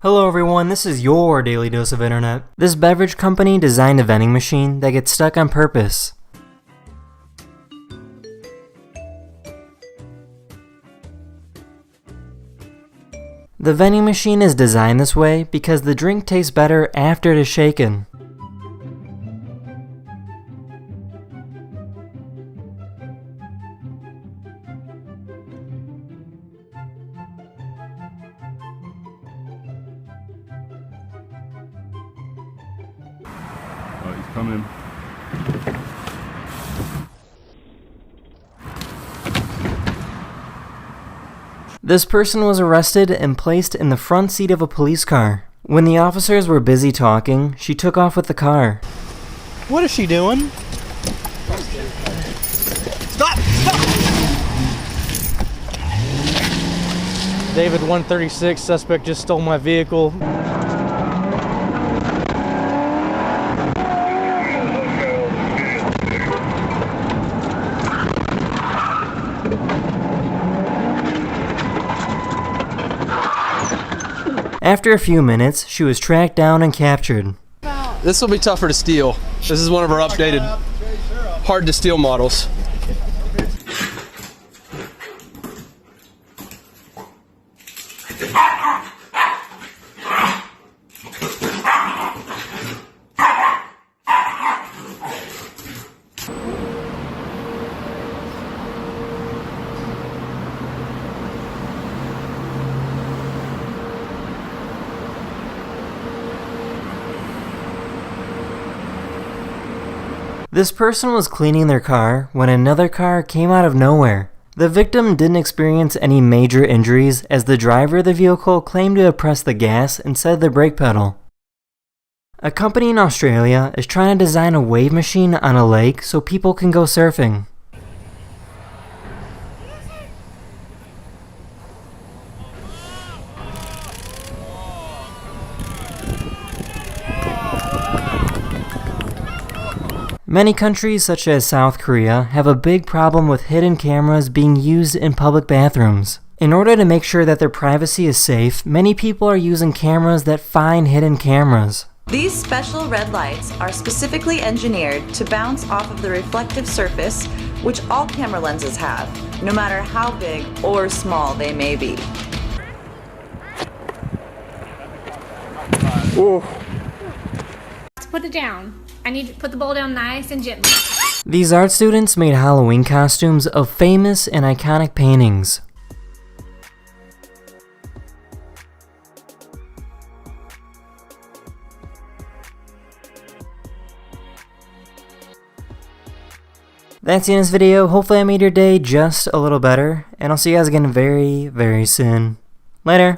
Hello everyone, this is your daily dose of internet. This beverage company designed a vending machine that gets stuck on purpose. The vending machine is designed this way because the drink tastes better after it is shaken. Oh, he's coming. This person was arrested and placed in the front seat of a police car. When the officers were busy talking, she took off with the car. What is she doing? Stop! Stop! David 136, suspect just stole my vehicle. After a few minutes, she was tracked down and captured. This will be tougher to steal. This is one of our updated, hard to steal models. This person was cleaning their car when another car came out of nowhere. The victim didn't experience any major injuries as the driver of the vehicle claimed to have pressed the gas instead of the brake pedal. A company in Australia is trying to design a wave machine on a lake so people can go surfing. Many countries such as South Korea have a big problem with hidden cameras being used in public bathrooms. In order to make sure that their privacy is safe, many people are using cameras that find hidden cameras. These special red lights are specifically engineered to bounce off of the reflective surface, which all camera lenses have, no matter how big or small they may be. Ooh. Put it down. I need to put the bowl down nice and gently. These art students made Halloween costumes of famous and iconic paintings. That's the end of this video. Hopefully I made your day just a little better, and I'll see you guys again very, very soon. Later!